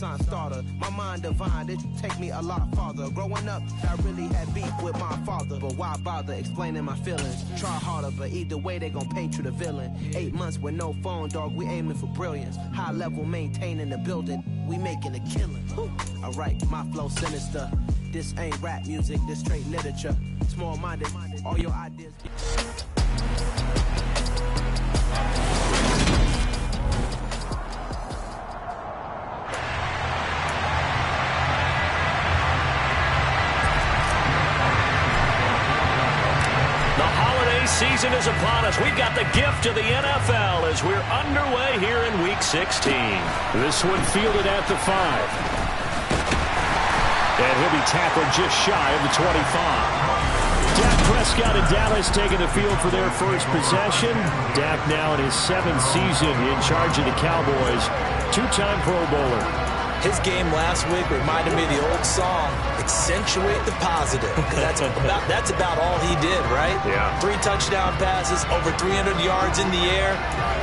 Renaissance starter. My mind divine, it take me a lot farther. Growing up, I really had beef with my father, but why bother explaining my feelings? Try harder, but either way they gon' paint you the villain. 8 months with no phone, dog, we aiming for brilliance. High level maintaining the building, we making a killing. Alright, my flow sinister. This ain't rap music, this straight literature. Small-minded, all your ideas. Season is upon us. We've got the gift of the NFL as we're underway here in Week 16. This one fielded at the 5. And he'll be tackled just shy of the 25. Dak Prescott and Dallas taking the field for their first possession. Dak now in his 7th season in charge of the Cowboys. 2-time Pro Bowler. His game last week reminded me of the old song, accentuate the positive. That's about all he did, right? Yeah. 3 touchdown passes, over 300 yards in the air.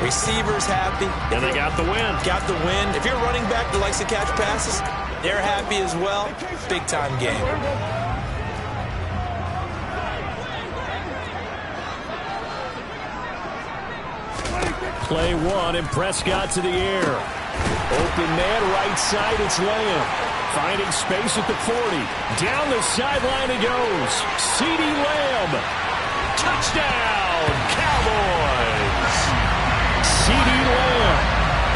Receivers happy. And they got the win. Got the win. If you're a running back that likes to catch passes, they're happy as well. Big-time game. Play 1 and Prescott to the air. Open man, right side, it's Lamb. Finding space at the 40. Down the sideline it goes. CeeDee Lamb. Touchdown, Cowboys. CeeDee Lamb,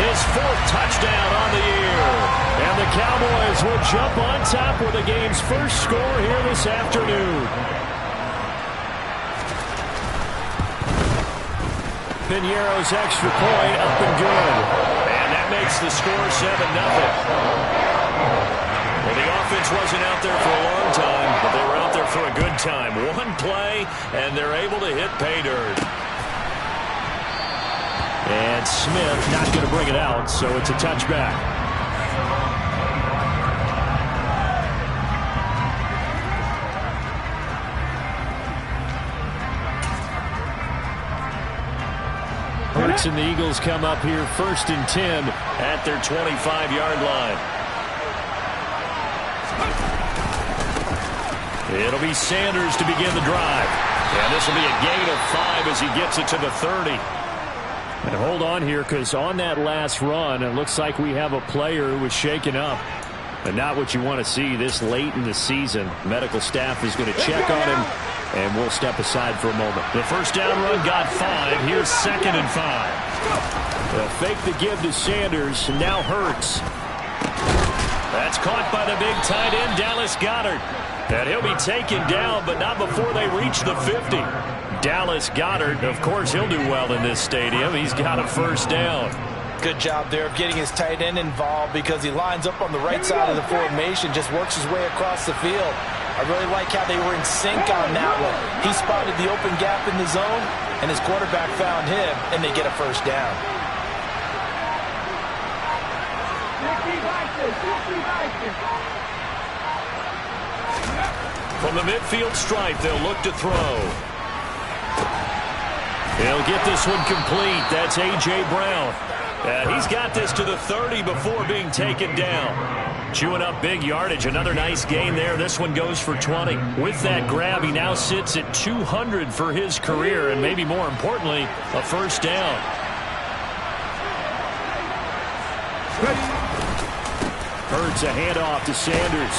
his 4th touchdown on the year. And the Cowboys will jump on top with the game's first score here this afternoon. Piñeiro's extra point up and good. Makes the score 7-0. Well, the offense wasn't out there for a long time, but they were out there for a good time. One play, and they're able to hit pay dirt. And Smith not going to bring it out, so it's a touchback. Hurts and the Eagles come up here 1st and 10 at their 25-yard line. It'll be Sanders to begin the drive. And this will be a gain of 5 as he gets it to the 30. And hold on here, because on that last run, it looks like we have a player who was shaken up. But not what you want to see this late in the season. Medical staff is going to check on him, and we'll step aside for a moment. The first down run got 5. Here's 2nd and 5. They'll fake the give to Sanders, and now Hurts. That's caught by the big tight end, Dallas Goedert. And he'll be taken down, but not before they reach the 50. Dallas Goedert, of course, he'll do well in this stadium. He's got a first down. Good job there of getting his tight end involved because he lines up on the right side of the formation, just works his way across the field. I really like how they were in sync on that one. He spotted the open gap in the zone, and his quarterback found him, and they get a first down. From the midfield stripe, they'll look to throw. He'll get this one complete. That's A.J. Brown. He's got this to the 30 before being taken down. Chewing up big yardage. Another nice gain there. This one goes for 20. With that grab, he now sits at 200 for his career, and maybe more importantly, a first down. Hurts a handoff to Sanders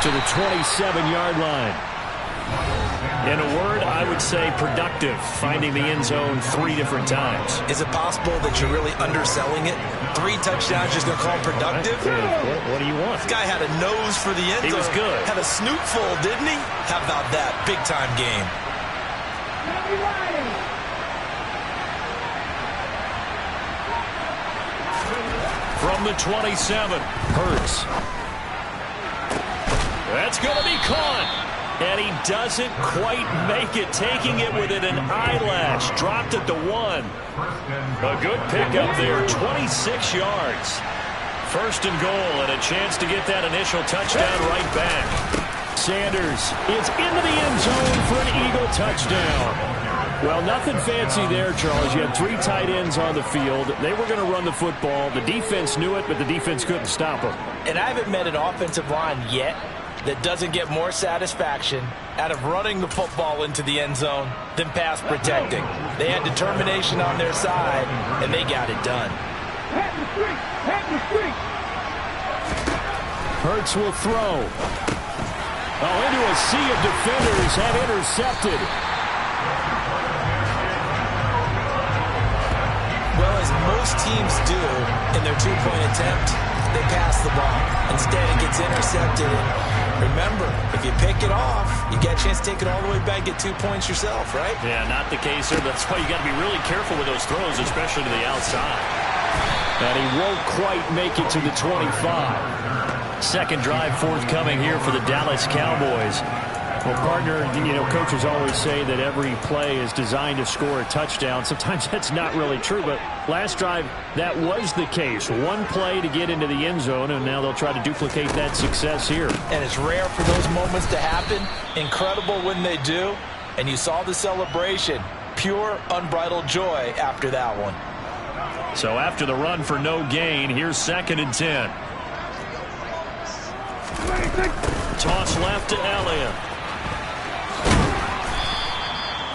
to the 27-yard line. In a word, I would say productive, finding the end zone 3 different times. Is it possible that you're really underselling it? 3 touchdowns, just going to call him productive? What do you want? This guy had a nose for the end zone. He was good. Had a snoot full, didn't he? How about that? Big-time game. From the 27, Hurts. That's going to be caught. And he doesn't quite make it, taking it within an eyelash. Dropped it to 1. A good pickup there, 26 yards. First and goal, and a chance to get that initial touchdown right back. Sanders is into the end zone for an Eagle touchdown. Well, nothing fancy there, Charles. You had 3 tight ends on the field. They were going to run the football. The defense knew it, but the defense couldn't stop them. And I haven't met an offensive line yet that doesn't get more satisfaction out of running the football into the end zone than pass protecting. They had determination on their side, and they got it done. Hurts will throw. Oh, into a sea of defenders and intercepted. Well, as most teams do in their two-point attempt, they pass the ball. Instead, it gets intercepted. And remember, if you pick it off, you get a chance to take it all the way back, get 2 points yourself, right? Yeah, not the case here. That's why you got to be really careful with those throws, especially to the outside. And he won't quite make it to the 25. Second drive forthcoming here for the Dallas Cowboys. Well, partner, coaches always say that every play is designed to score a touchdown. Sometimes that's not really true, but last drive, that was the case. One play to get into the end zone, and now they'll try to duplicate that success here. And it's rare for those moments to happen. Incredible when they do. And you saw the celebration. Pure, unbridled joy after that one. So after the run for no gain, here's 2nd and 10. Toss left to Elliott.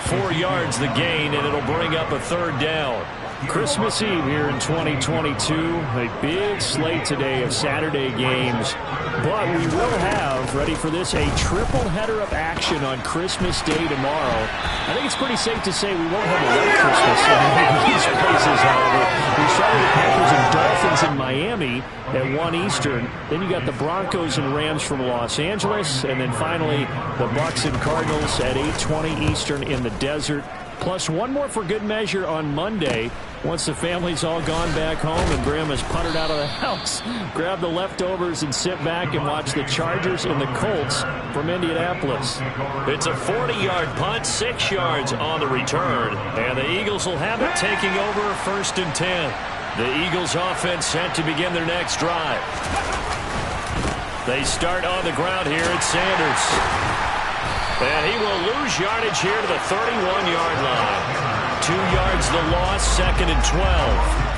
4 yards the gain, and it'll bring up a 3rd down. Christmas Eve here in 2022. A big slate today of Saturday games. But we will have, ready for this, a triple header of action on Christmas Day tomorrow. I think it's pretty safe to say we won't have a late Christmas in these places, however. We started the Packers and Dolphins in Miami at 1 Eastern. Then you got the Broncos and Rams from Los Angeles. And then finally, the Bucs and Cardinals at 8:20 Eastern in the desert. Plus one more for good measure on Monday. Once the family's all gone back home and Grandma's puttered out of the house, grab the leftovers and sit back and watch the Chargers and the Colts from Indianapolis. It's a 40-yard punt, 6 yards on the return, and the Eagles will have it taking over 1st and 10. The Eagles offense set to begin their next drive. They start on the ground here at Sanders. And he will lose yardage here to the 31-yard line. 2 yards the loss, 2nd and 12.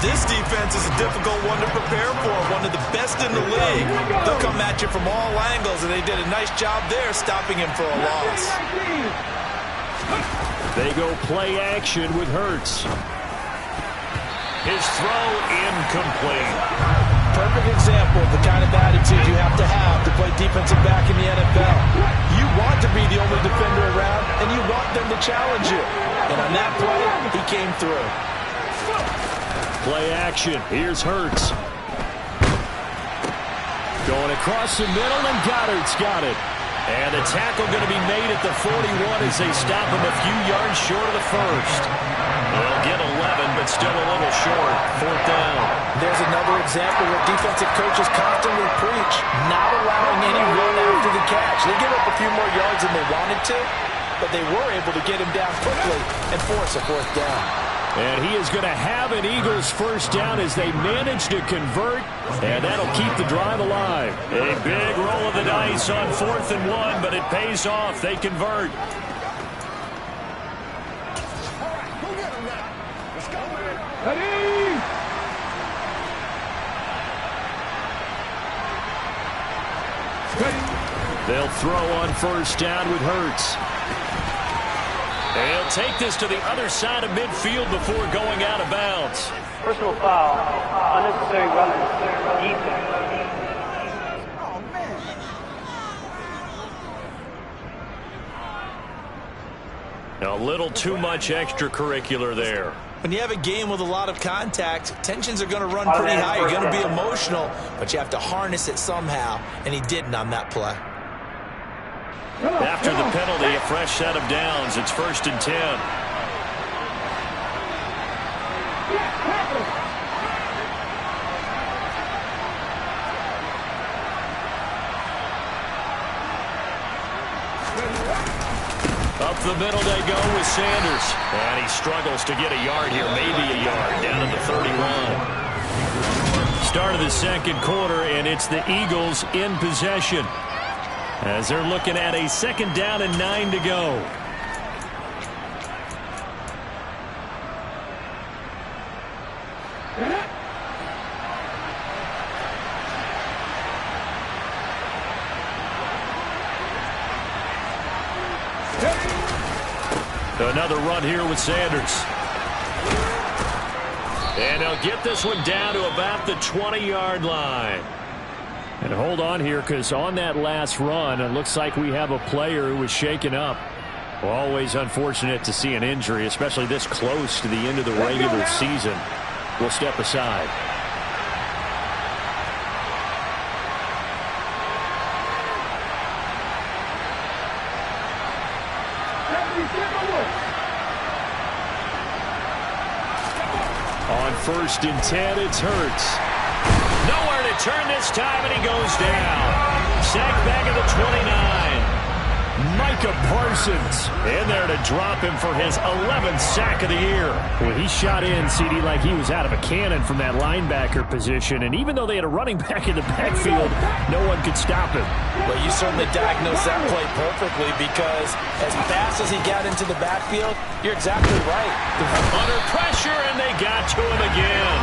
This defense is a difficult one to prepare for, one of the best in the league. They'll come at you from all angles, and they did a nice job there stopping him for a loss. They go play action with Hurts. His throw incomplete. Perfect example of the kind of attitude you have to play defensive back in the NFL. You want to be the only defender around, and you want them to challenge you. And on that play, he came through. Play action. Here's Hurts. Going across the middle, and Goddard's got it. And the tackle going to be made at the 41 as they stop him a few yards short of the first. They'll get 11, but still a little short. 4th down. There's another example where defensive coaches constantly preach, not allowing any run after the catch. They give up a few more yards than they wanted to, but they were able to get him down quickly and force a 4th down. And he is going to have an Eagles 1st down as they manage to convert, and that'll keep the drive alive. A big roll of the dice on 4th and 1, but it pays off. They convert. They'll throw on 1st down with Hurts. They'll take this to the other side of midfield before going out of bounds. Personal foul, unnecessary running, defense. A little too much extracurricular there. When you have a game with a lot of contact, tensions are going to run pretty high. You're going to be emotional, but you have to harness it somehow, and he didn't on that play. After the penalty, a fresh set of downs. It's 1st and 10. Up the middle they go with Sanders. And he struggles to get a yard here, maybe a yard, down to the 31. Start of the 2nd quarter, and it's the Eagles in possession, as they're looking at a 2nd down and 9 to go. Another run here with Sanders. And they'll get this one down to about the 20-yard line. And hold on here, because on that last run, it looks like we have a player who was shaken up. Well, always unfortunate to see an injury, especially this close to the end of the regular season. We'll step aside. On 1st and 10, it's Hurts. Nowhere to turn this time, and he goes down. Sacked back at the 29. Micah Parsons in there to drop him for his 11th sack of the year. Well, he shot in, CD, like he was out of a cannon from that linebacker position. And even though they had a running back in the backfield, no one could stop him. Well, you certainly diagnosed that play perfectly, because as fast as he got into the backfield, you're exactly right. Under pressure, and they got to him again.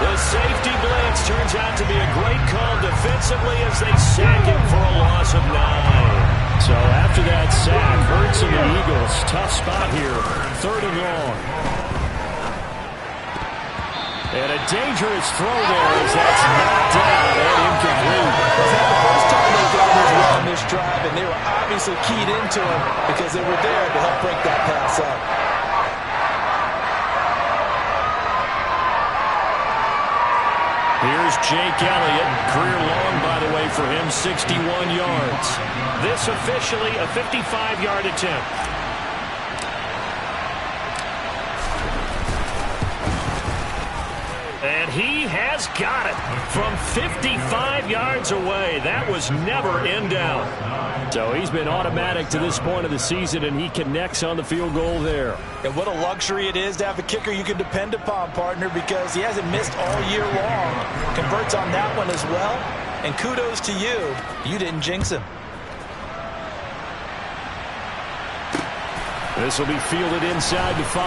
The safety blitz turns out to be a great call defensively as they sack him for a loss of 9. So after that sack, Hurts and the Eagles, tough spot here, 3rd and long. And a dangerous throw there as that's knocked down and incomplete. Was that the first time they've done this well on this drive, and they were obviously keyed into him because they were there to help break that pass up. Here's Jake Elliott. Career long, by the way, for him, 61 yards. This officially a 55-yard attempt. And he has got it from 55 yards away. That was never in doubt. So he's been automatic to this point of the season, and he connects on the field goal there. And what a luxury it is to have a kicker you can depend upon, partner, because he hasn't missed all year long. Converts on that one as well. And kudos to you. You didn't jinx him. This will be fielded inside the 5.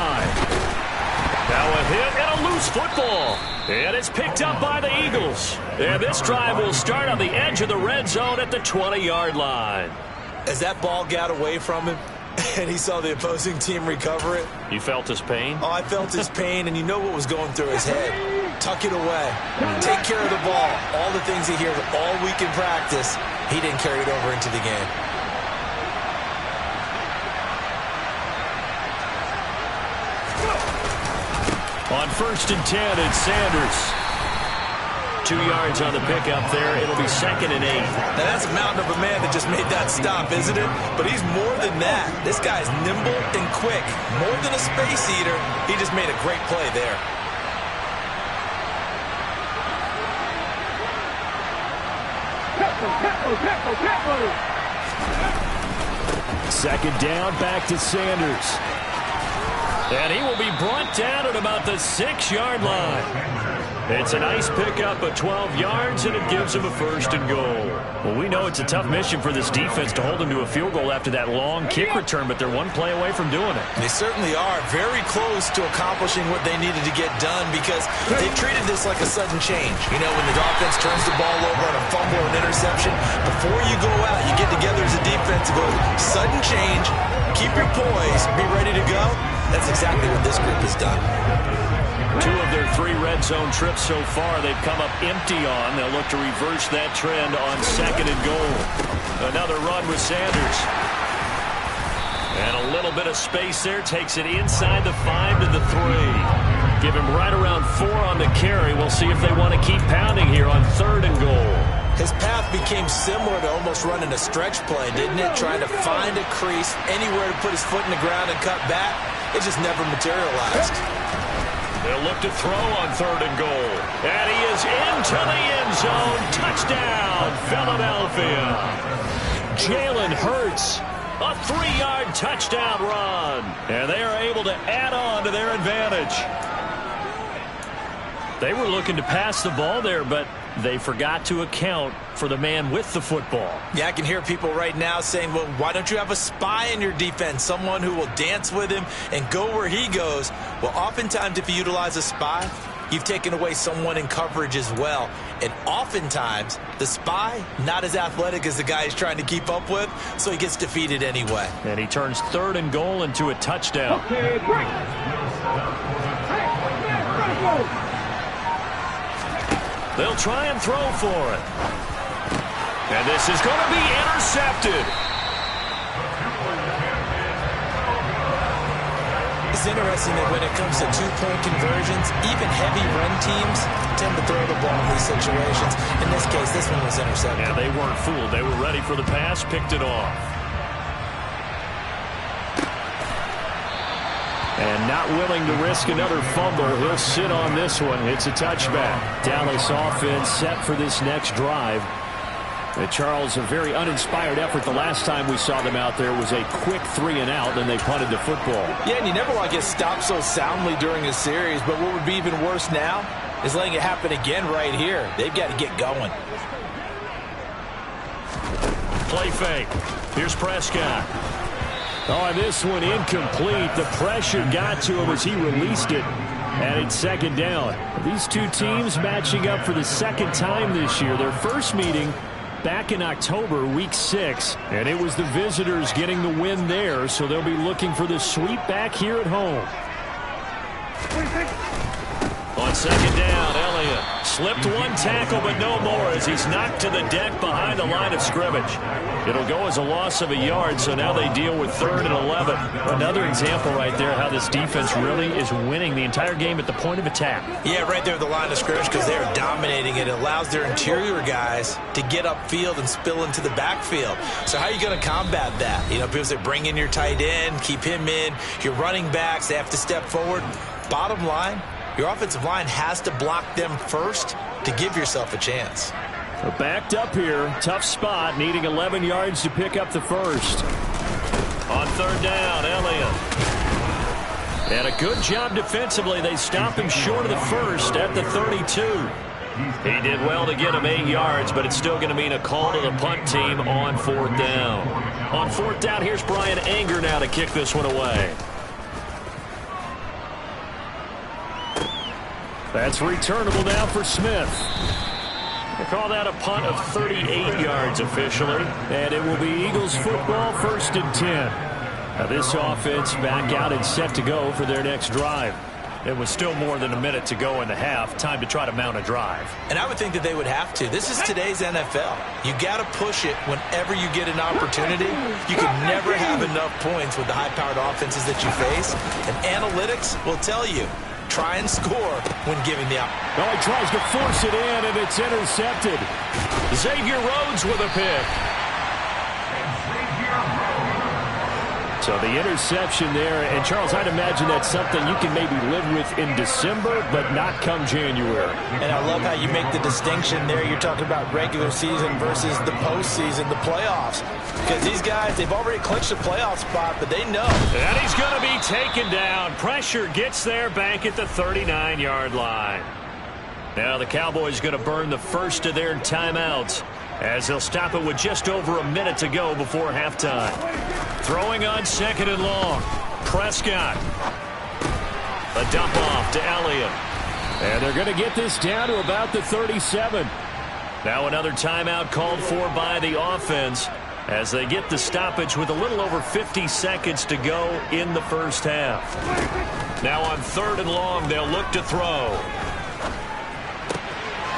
Now a hit and a loose football. And it's picked up by the Eagles. And this drive will start on the edge of the red zone at the 20-yard line. As that ball got away from him and he saw the opposing team recover it. You felt his pain? Oh, I felt his pain, and you know what was going through his head. Tuck it away. Take care of the ball. All the things he hears all week in practice, he didn't carry it over into the game. On 1st and 10, it's Sanders. 2 yards on the pickup there. It'll be 2nd and 8. Now that's a mountain of a man that just made that stop, isn't it? But he's more than that. This guy's nimble and quick. More than a space eater. He just made a great play there. Second down, back to Sanders. And he will be brought down at about the 6-yard line. It's a nice pickup of 12 yards, and it gives him a 1st and goal. Well, we know it's a tough mission for this defense to hold him to a field goal after that long kick return, but they're one play away from doing it. They certainly are very close to accomplishing what they needed to get done, because they treated this like a sudden change. You know, when the offense turns the ball over on a fumble or an interception, before you go out, you get together as a defense and go, sudden change, keep your poise, be ready to go. That's exactly what this group has done. 2 of their 3 red zone trips so far they've come up empty on. They'll look to reverse that trend on 2nd and goal. Another run with Sanders. And a little bit of space there. Takes it inside the 5 to the 3. Give him right around 4 on the carry. We'll see if they want to keep pounding here on 3rd and goal. His path became similar to almost running a stretch play, didn't it? Trying to find a crease, anywhere to put his foot in the ground and cut back. It just never materialized. They'll look to throw on 3rd and goal. And he is into the end zone. Touchdown, Philadelphia. Jalen Hurts, a 3-yard touchdown run. And they are able to add on to their advantage. They were looking to pass the ball there, but they forgot to account for the man with the football. Yeah, I can hear people right now saying, well, why don't you have a spy in your defense, someone who will dance with him and go where he goes? Well, oftentimes if you utilize a spy, you've taken away someone in coverage as well. And oftentimes, the spy, not as athletic as the guy he's trying to keep up with, so he gets defeated anyway. And he turns 3rd and goal into a touchdown. Okay, break. They'll try and throw for it. And this is going to be intercepted. It's interesting that when it comes to two-point conversions, even heavy run teams tend to throw the ball in these situations. In this case, this one was intercepted. Yeah, they weren't fooled. They were ready for the pass, picked it off. And not willing to risk another fumble, he'll sit on this one. It's a touchback. Dallas offense set for this next drive. Charles, a very uninspired effort. The last time we saw them out there was a quick 3-and-out, then they punted the football. Yeah, and you never want to get stopped so soundly during a series, but what would be even worse now is letting it happen again right here. They've got to get going. Play fake. Here's Prescott. Oh, and this one incomplete. The pressure got to him as he released it. And it's 2nd down. These two teams matching up for the 2nd time this year. Their first meeting back in October, week 6, and it was the visitors getting the win there, so they'll be looking for the sweep back here at home. On 2nd down, Elliott slipped one tackle, but no more as he's knocked to the deck behind the line of scrimmage. It'll go as a loss of a yard, so now they deal with 3rd and 11. Another example right there how this defense really is winning the entire game at the point of attack. Yeah, right there at the line of scrimmage because they're dominating it. It allows their interior guys to get upfield and spill into the backfield. So how are you going to combat that? You know, people say bring in your tight end, keep him in. Your running backs, they have to step forward. Bottom line, your offensive line has to block them first to give yourself a chance. Backed up here. Tough spot. Needing 11 yards to pick up the first. On 3rd down, Elliott. And a good job defensively. They stop him short of the first at the 32. He did well to get him 8 yards, but it's still going to mean a call to the punt team on 4th down. On 4th down, here's Brian Anger now to kick this one away. That's returnable now for Smith. They call that a punt of 38 yards officially. And it will be Eagles football, 1st and 10. Now this offense back out and set to go for their next drive. It was still more than a minute to go in the half. Time to try to mount a drive. And I would think that they would have to. This is today's NFL. You got to push it whenever you get an opportunity. You can never have enough points with the high-powered offenses that you face. And analytics will tell you. Try and score when given the opportunity. Oh, he tries to force it in, and it's intercepted. Xavier Rhodes with a pick. So the interception there, and Charles, I'd imagine that's something you can maybe live with in December, but not come January. And I love how you make the distinction there. You're talking about regular season versus the postseason, the playoffs. Because these guys, they've already clinched a playoff spot, but they know. And he's going to be taken down. Pressure gets there back at the 39-yard line. Now the Cowboys going to burn the first of their timeouts as they'll stop it with just over a minute to go before halftime. Throwing on 2nd and long. Prescott. A dump off to Elliott. And they're going to get this down to about the 37. Now another timeout called for by the offense as they get the stoppage with a little over 50 seconds to go in the first half. Now on 3rd and long, they'll look to throw.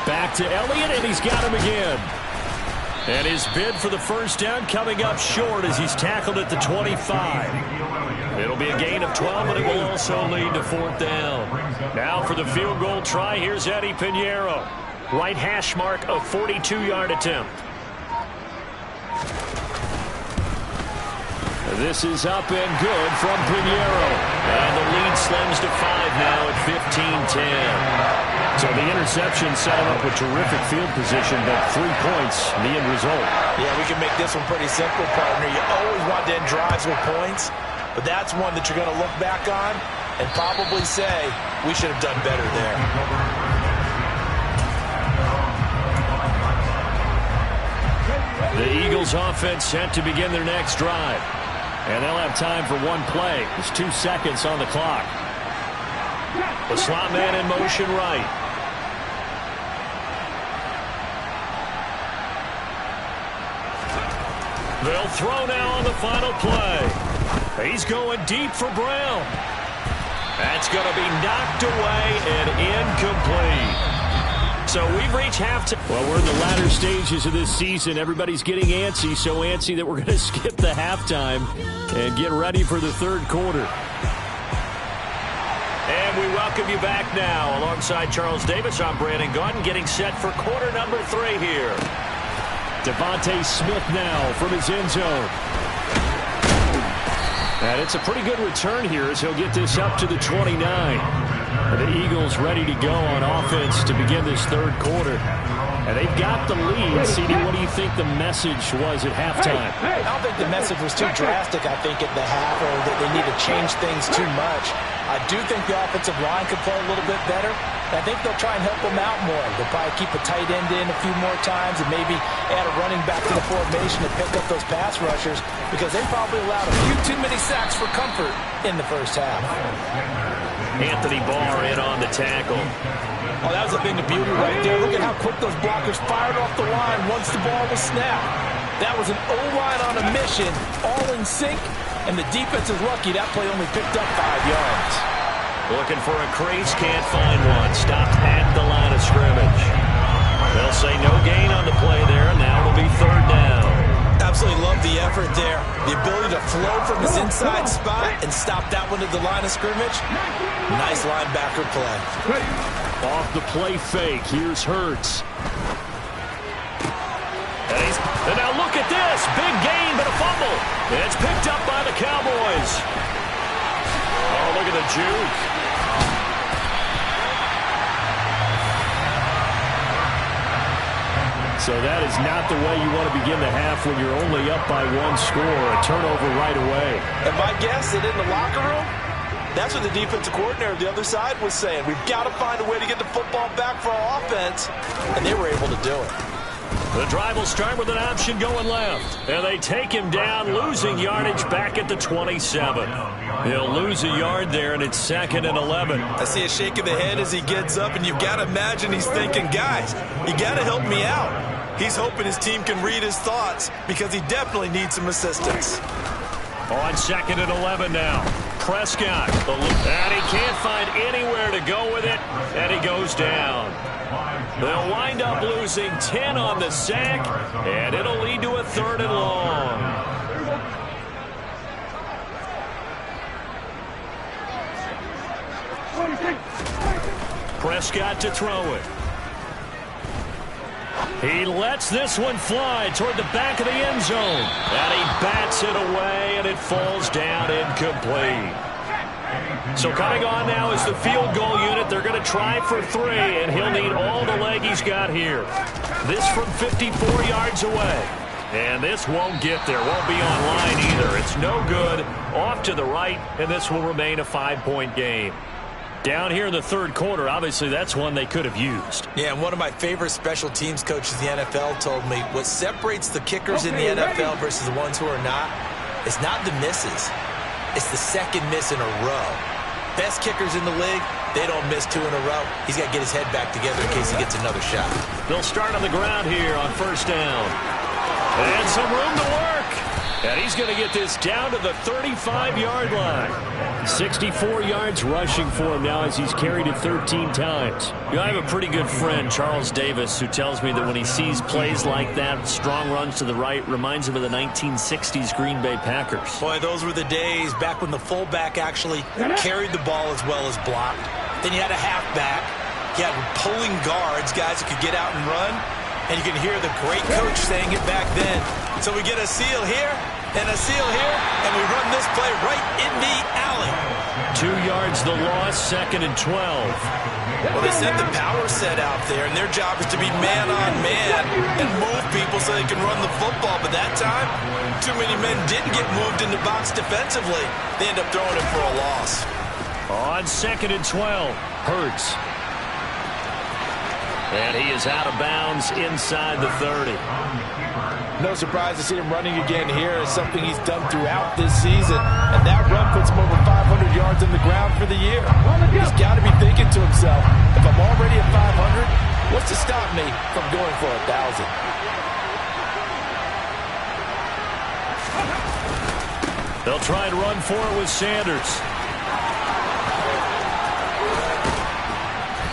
Back to Elliott, and he's got him again. And his bid for the first down coming up short as he's tackled at the 25. It'll be a gain of 12, but it will also lead to 4th down. Now for the field goal try, here's Eddie Pinheiro. Right hash mark, a 42-yard attempt. This is up and good from Pinheiro. And the lead slims to 5 now at 15-10. So the interception set him up with terrific field position, but 3 points, the end result. Yeah, we can make this one pretty simple, partner. You always want to end drives with points, but that's one that you're going to look back on and probably say, we should have done better there. The Eagles offense set to begin their next drive. And they'll have time for one play. There's 2 seconds on the clock. The slot man in motion right. They'll throw now on the final play. He's going deep for Brown. That's going to be knocked away and incomplete. So we've reached halftime. Well, we're in the latter stages of this season. Everybody's getting antsy, so antsy that we're going to skip the halftime and get ready for the third quarter. And we welcome you back now. Alongside Charles Davis, I'm Brandon Gaudin, getting set for quarter number 3 here. Devontae Smith now from his end zone. And it's a pretty good return here as he'll get this up to the 29. The Eagles ready to go on offense to begin this third quarter. And they've got the lead. CD, what do you think the message was at halftime? I don't think the message was too drastic, I think, at the half, or that they need to change things too much. I do think the offensive line could play a little bit better. I think they'll try and help them out more. They'll probably keep a tight end in a few more times and maybe add a running back to the formation to pick up those pass rushers, because they probably allowed a few too many sacks for comfort in the first half. Anthony Barr in on the tackle. Oh, that was a thing of beauty right there. Look at how quick those blockers fired off the line once the ball was snapped. That was an O-line on a mission, all in sync, and the defense is lucky that play only picked up 5 yards. Looking for a crease, can't find one. Stopped at the line of scrimmage. They'll say no gain on the play there, and now it'll be third down. Absolutely love the effort there. The ability to flow from his inside spot and stop that one at the line of scrimmage. Nice linebacker play. Off the play fake, here's Hurts. And now look at this. Big gain, but a fumble. And it's picked up by the Cowboys. Oh, look at the juke. So that is not the way you want to begin the half when you're only up by 1 score. A turnover right away. And my guess that in the locker room, that's what the defensive coordinator of the other side was saying. We've got to find a way to get the football back for our offense. And they were able to do it. The drive will start with an option going left. And they take him down, losing yardage back at the 27. He'll lose a yard there, and it's 2nd and 11. I see a shake of the head as he gets up, and you've got to imagine he's thinking, guys, you got to help me out. He's hoping his team can read his thoughts because he definitely needs some assistance. On 2nd and 11 now. Prescott. And he can't find anywhere to go with it, and he goes down. They'll wind up losing 10 on the sack, and it'll lead to a 3rd and long. Prescott to throw it. He lets this one fly toward the back of the end zone. And he bats it away, and it falls down incomplete. So coming on now is the field goal unit. They're going to try for 3, and he'll need all the leg he's got here. This from 54 yards away. And this won't get there. Won't be on line either. It's no good. Off to the right, and this will remain a 5-point game. Down here in the third quarter, obviously that's one they could have used. Yeah, and one of my favorite special teams coaches in the NFL told me what separates the kickers in the NFL versus the ones who are not is not the misses. It's the second miss in a row. Best kickers in the league, they don't miss 2 in a row. He's got to get his head back together in case he gets another shot. They'll start on the ground here on 1st down. And some room to work. And he's going to get this down to the 35-yard line. 64 yards rushing for him now as he's carried it 13 times. You know, I have a pretty good friend, Charles Davis, who tells me that when he sees plays like that, strong runs to the right, reminds him of the 1960s Green Bay Packers. Boy, those were the days back when the fullback actually carried the ball as well as blocked. Then you had a halfback. You had pulling guards, guys who could get out and run. And you can hear the great coach saying it back then. So we get a seal here and a seal here, and we run this play right in the alley. 2 yards the loss, 2nd and 12. Well, they sent the power set out there, and their job is to be man-on-man and move people so they can run the football. But that time, too many men didn't get moved in the box defensively. They end up throwing it for a loss. On 2nd and 12, Hurts. And he is out of bounds inside the 30. No surprise to see him running again here. It's something he's done throughout this season. And that run puts him over 500 yards on the ground for the year. He's got to be thinking to himself, if I'm already at 500, what's to stop me from going for 1,000? They'll try and run for it with Sanders.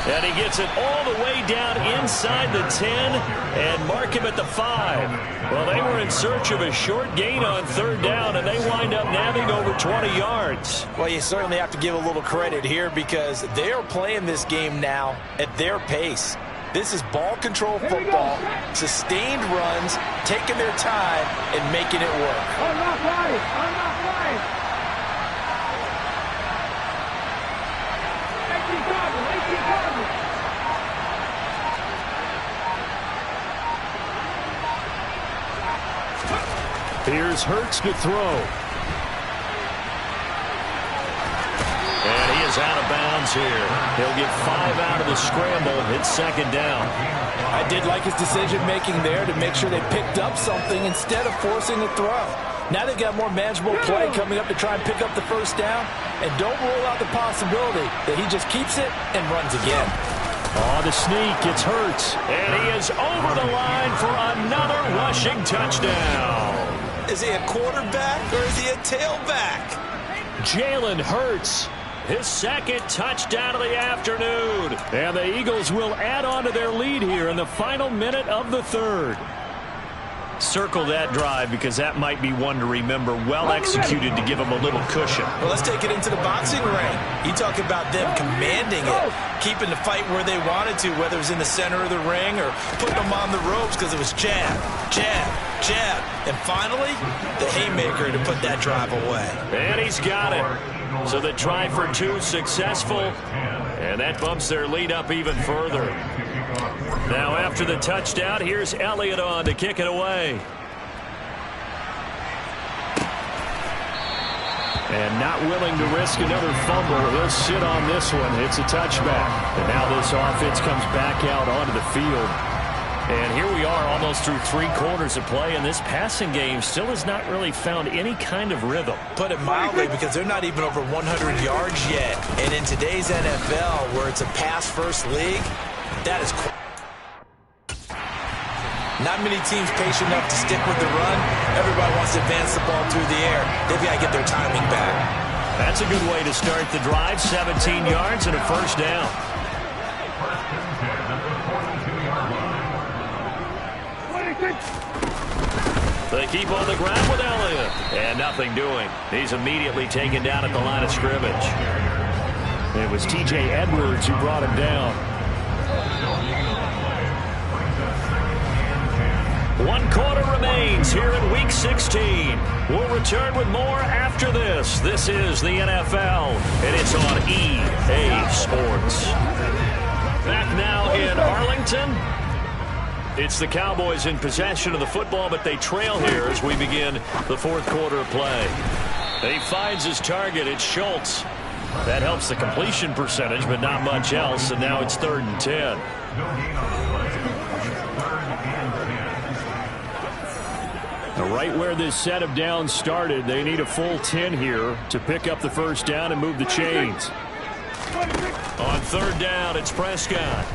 And he gets it all the way down inside the 10 and mark him at the 5. Well, they were in search of a short gain on third down, and they wind up nabbing over 20 yards. Well, you certainly have to give a little credit here because they are playing this game now at their pace. This is ball control football, sustained runs, taking their time, and making it work. I'm not flying. Here's Hurts to throw. And he is out of bounds here. He'll get 5 out of the scramble. It's second down. I did like his decision-making there to make sure they picked up something instead of forcing a throw. Now they've got more manageable play coming up to try and pick up the first down. And don't rule out the possibility that he just keeps it and runs again. On the sneak, it's Hurts. And he is over the line for another rushing touchdown. Is he a quarterback or is he a tailback? Jalen Hurts, his second touchdown of the afternoon. And the Eagles will add on to their lead here in the final minute of the third. Circle that drive because that might be one to remember. Well executed to give them a little cushion. Well, let's take it into the boxing ring. You talk about them commanding it, keeping the fight where they wanted to, whether it was in the center of the ring or putting them on the ropes because it was jab, jab, jab. And finally, the haymaker to put that drive away. And he's got it. So the try for 2 successful, and that bumps their lead up even further. Now after the touchdown, here's Elliott on to kick it away. And not willing to risk another fumble. He'll sit on this one. It's a touchback. And now this offense comes back out onto the field. And here we are almost through 3 quarters of play, and this passing game still has not really found any kind of rhythm. Put it mildly, because they're not even over 100 yards yet. And in today's NFL, where it's a pass-first league, that is not many teams patient enough to stick with the run. Everybody wants to advance the ball through the air. They've got to get their timing back. That's a good way to start the drive. 17 yards and a first down. They keep on the ground with Elliott. And nothing doing. He's immediately taken down at the line of scrimmage. It was T.J. Edwards who brought him down. 1 quarter remains here in Week 16. We'll return with more after this. This is the NFL, and it's on EA Sports. Back now in Arlington. It's the Cowboys in possession of the football, but they trail here as we begin the 4th quarter of play. He finds his target. It's Schultz. That helps the completion percentage, but not much else, and now it's 3rd and 10. Right where this set of downs started, they need a full 10 here to pick up the first down and move the chains. On 3rd down, it's Prescott.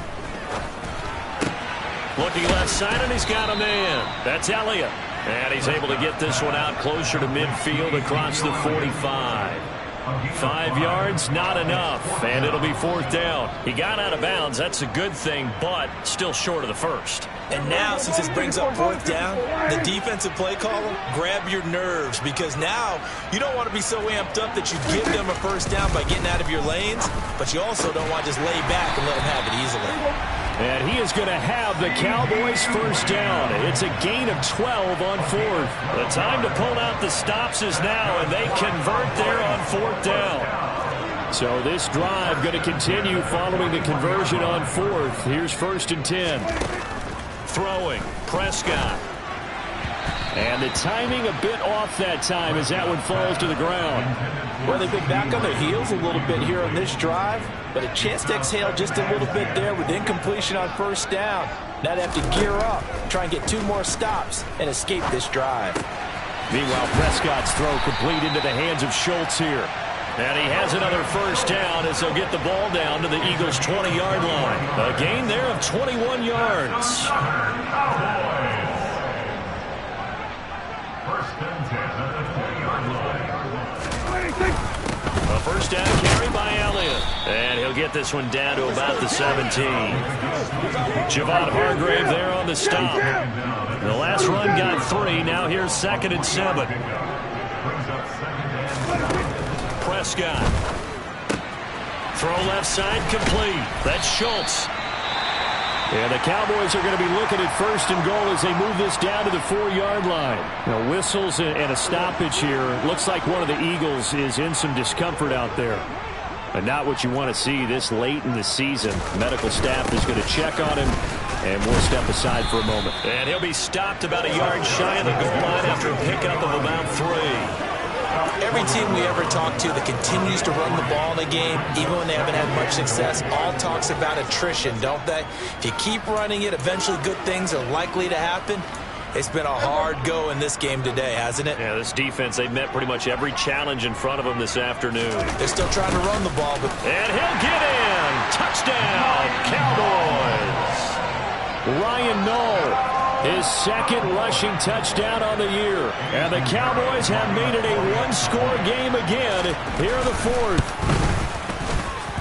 Looking left side, and he's got a man. That's Elliott. And he's able to get this one out closer to midfield across the 45. 5 yards, not enough, and it'll be 4th down. He got out of bounds. That's a good thing, but still short of the first. And now, since this brings up 4th down, the defensive play caller, grab your nerves, because now you don't want to be so amped up that you give them a first down by getting out of your lanes, but you also don't want to just lay back and let them have it easily. And he is going to have the Cowboys first down. It's a gain of 12 on 4th. The time to pull out the stops is now, and they convert there on 4th down. So this drive going to continue following the conversion on 4th. Here's 1st and 10. Throwing, Prescott. And the timing a bit off that time as that one falls to the ground. Well, they've been back on their heels a little bit here on this drive, but a chance to exhale just a little bit there with incompletion on 1st down. Now they have to gear up, try and get 2 more stops, and escape this drive. Meanwhile, Prescott's throw complete into the hands of Schultz here. And he has another first down as they'll get the ball down to the Eagles' 20-yard line. A gain there of 21 yards. First and 10 at the 20-yard line. A first down carry by Elliott. And he'll get this one down to about the 17. Javon Hargrave there on the stop. The last run got 3. Now here's 2nd and 7. Prescott. Throw left side complete. That's Schultz. And the Cowboys are going to be looking at 1st and goal as they move this down to the 4-yard line. Now, whistles and a stoppage here. Looks like one of the Eagles is in some discomfort out there. But not what you want to see this late in the season. Medical staff is going to check on him, and we'll step aside for a moment. And he'll be stopped about a yard shy of the goal line after a pickup of about 3. Every team we ever talk to that continues to run the ball in a game, even when they haven't had much success, all talks about attrition, don't they? If you keep running it, eventually good things are likely to happen. It's been a hard go in this game today, hasn't it? Yeah, this defense, they've met pretty much every challenge in front of them this afternoon. They're still trying to run the ball, but... And he'll get in! Touchdown, Cowboys! Ryan Knoll. His 2nd rushing touchdown on the year. And the Cowboys have made it a one-score game again here in the 4th.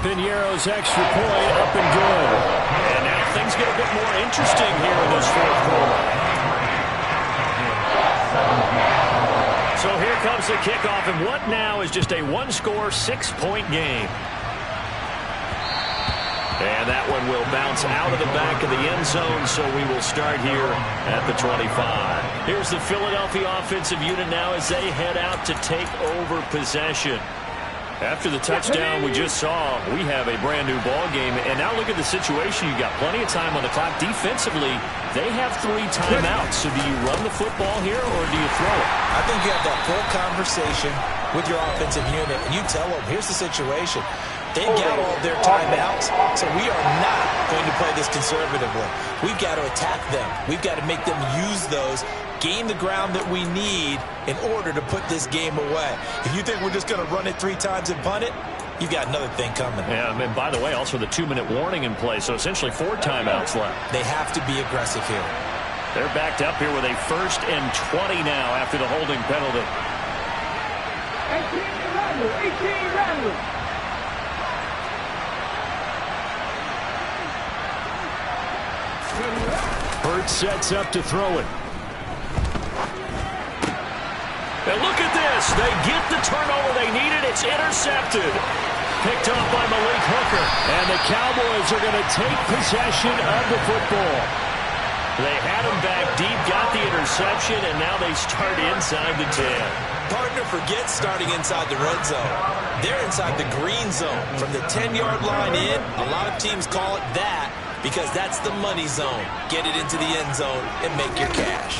Piñeiro's extra point up and good. And now things get a bit more interesting here in this 4th quarter. So here comes the kickoff, and what now is just a one-score, 6-point game. And that one will bounce out of the back of the end zone, so we will start here at the 25. Here's the Philadelphia offensive unit now as they head out to take over possession. After the touchdown we just saw, we have a brand-new ball game. And now look at the situation. You've got plenty of time on the clock. Defensively, they have 3 timeouts. So do you run the football here or do you throw it? I think you have that full conversation with your offensive unit, and you tell them, here's the situation. They've got all their timeouts, so we are not going to play this conservatively. We've got to attack them. We've got to make them use those, gain the ground that we need in order to put this game away. If you think we're just going to run it 3 times and punt it, you've got another thing coming. Yeah, and by the way, also the 2-minute warning in play, so essentially 4 timeouts left. They have to be aggressive here. They're backed up here with a 1st and 20 now after the holding penalty. 18 Randall. Hurts sets up to throw it. And look at this. They get the turnover they needed. It's intercepted. Picked up by Malik Hooker. And the Cowboys are going to take possession of the football. They had him back deep, got the interception, and now they start inside the 10. Partner, forget starting inside the red zone. They're inside the green zone. From the 10-yard line in, a lot of teams call it that because that's the money zone. Get it into the end zone and make your cash.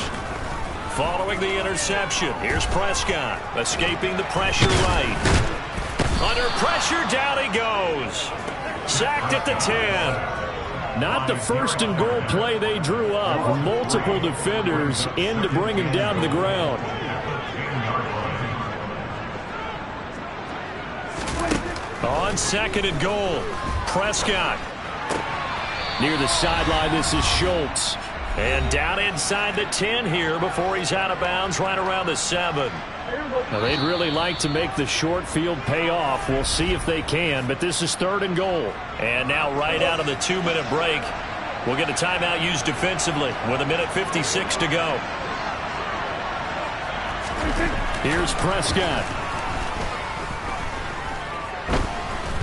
Following the interception, here's Prescott, escaping the pressure right. Under pressure, down he goes. Sacked at the 10. Not the 1st and goal play they drew up. Multiple defenders in to bring him down to the ground. On 2nd and goal, Prescott. Near the sideline, this is Schultz. And down inside the 10 here before he's out of bounds right around the 7. Now, they'd really like to make the short field pay off. We'll see if they can, but this is 3rd and goal. And now right out of the 2-minute break, we'll get a timeout used defensively with 1:56 to go. Here's Prescott.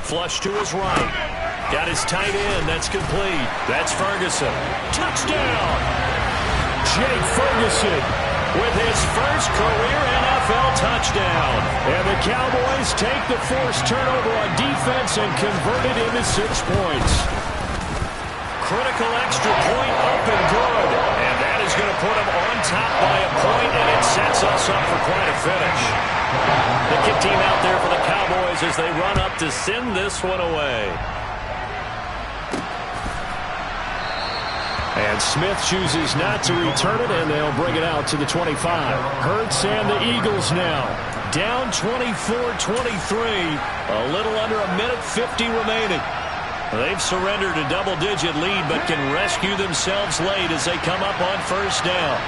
Flush to his right. Got his tight end. That's complete. That's Ferguson. Touchdown! Jake Ferguson with his first career NFL touchdown. And the Cowboys take the forced turnover on defense and convert it into 6 points. Critical extra point up and good. And that is going to put them on top by a point, and it sets us up for quite a finish. The kick team out there for the Cowboys as they run up to send this one away. And Smith chooses not to return it, and they'll bring it out to the 25. Hurts and the Eagles now down 24-23. A little under 1:50 remaining. They've surrendered a double-digit lead, but can rescue themselves late as they come up on 1st down.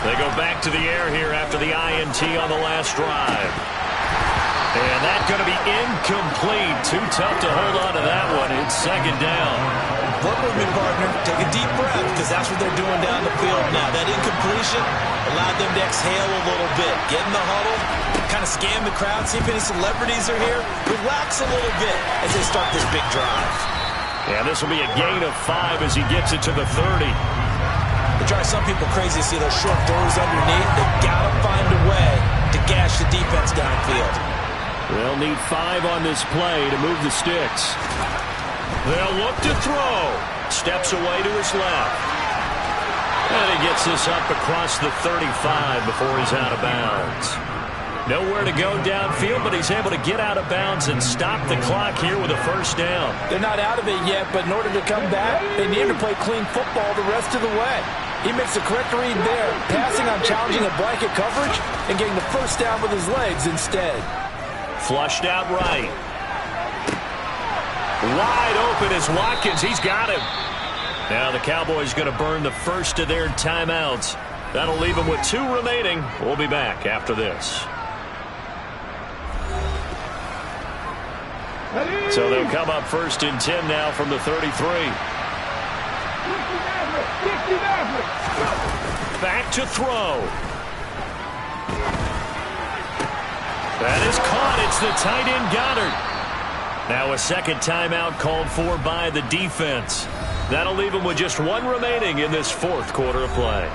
They go back to the air here after the INT on the last drive. And that's going to be incomplete. Too tough to hold on to that one. It's second down. Work with me, partner. Take a deep breath, because that's what they're doing down the field now. That incompletion allowed them to exhale a little bit. Get in the huddle, kind of scan the crowd, see if any celebrities are here. Relax a little bit as they start this big drive. And this will be a gain of 5 as he gets it to the 30. It drives some people crazy to see those short throws underneath. They got to find a way to gash the defense downfield. They'll need 5 on this play to move the sticks. They'll look to throw. Steps away to his left. And he gets this up across the 35 before he's out of bounds. Nowhere to go downfield, but he's able to get out of bounds and stop the clock here with a first down. They're not out of it yet, but in order to come back, they need him to play clean football the rest of the way. He makes the correct read there, passing on challenging a blanket coverage and getting the first down with his legs instead. Flushed out right. Wide open is Watkins. He's got him. Now the Cowboys going to burn the first of their timeouts. That'll leave them with 2 remaining. We'll be back after this. So they'll come up first and 10 now from the 33. Back to throw. That is caught. It's the tight end Goddard. Now a second timeout called for by the defense. That'll leave them with just 1 remaining in this fourth quarter of play.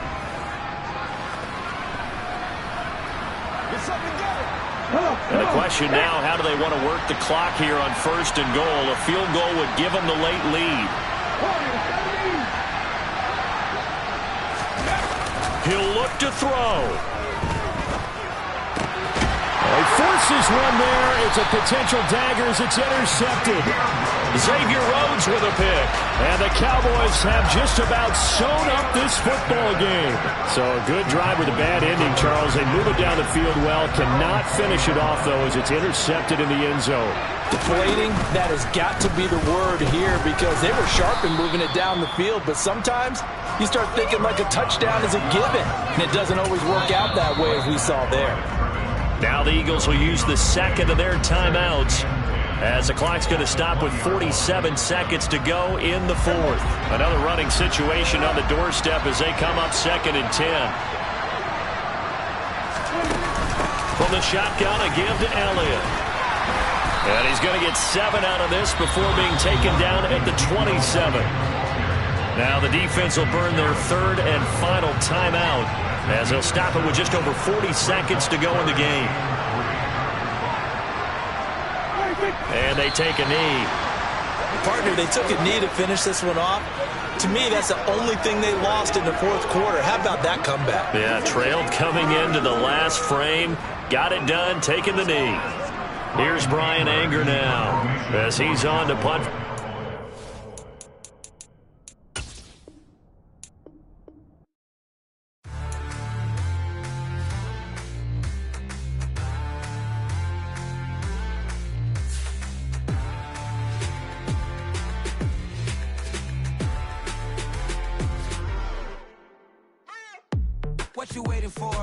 And the question now, how do they want to work the clock here on first and goal? A field goal would give them the late lead. He'll look to throw. He forces one there. It's a potential dagger as it's intercepted. Xavier Rhodes with a pick. And the Cowboys have just about sewn up this football game. So a good drive with a bad ending, Charles. They move it down the field well. Cannot finish it off, though, as it's intercepted in the end zone. Deflating, that has got to be the word here, because they were sharp in moving it down the field. But sometimes you start thinking like a touchdown is a given. And it doesn't always work out that way, as we saw there. Now the Eagles will use the second of their timeouts, as the clock's going to stop with 47 seconds to go in the fourth. Another running situation on the doorstep as they come up second and 10. From the shotgun, a give to Elliott. And he's going to get 7 out of this before being taken down at the 27. Now the defense will burn their third and final timeout, as they'll stop it with just over 40 seconds to go in the game. And they take a knee. Partner, they took a knee to finish this one off. To me, that's the only thing they lost in the fourth quarter. How about that comeback? Yeah, trailed coming into the last frame. Got it done, taking the knee. Here's Brian Anger now, as he's on to punt. What you waiting for?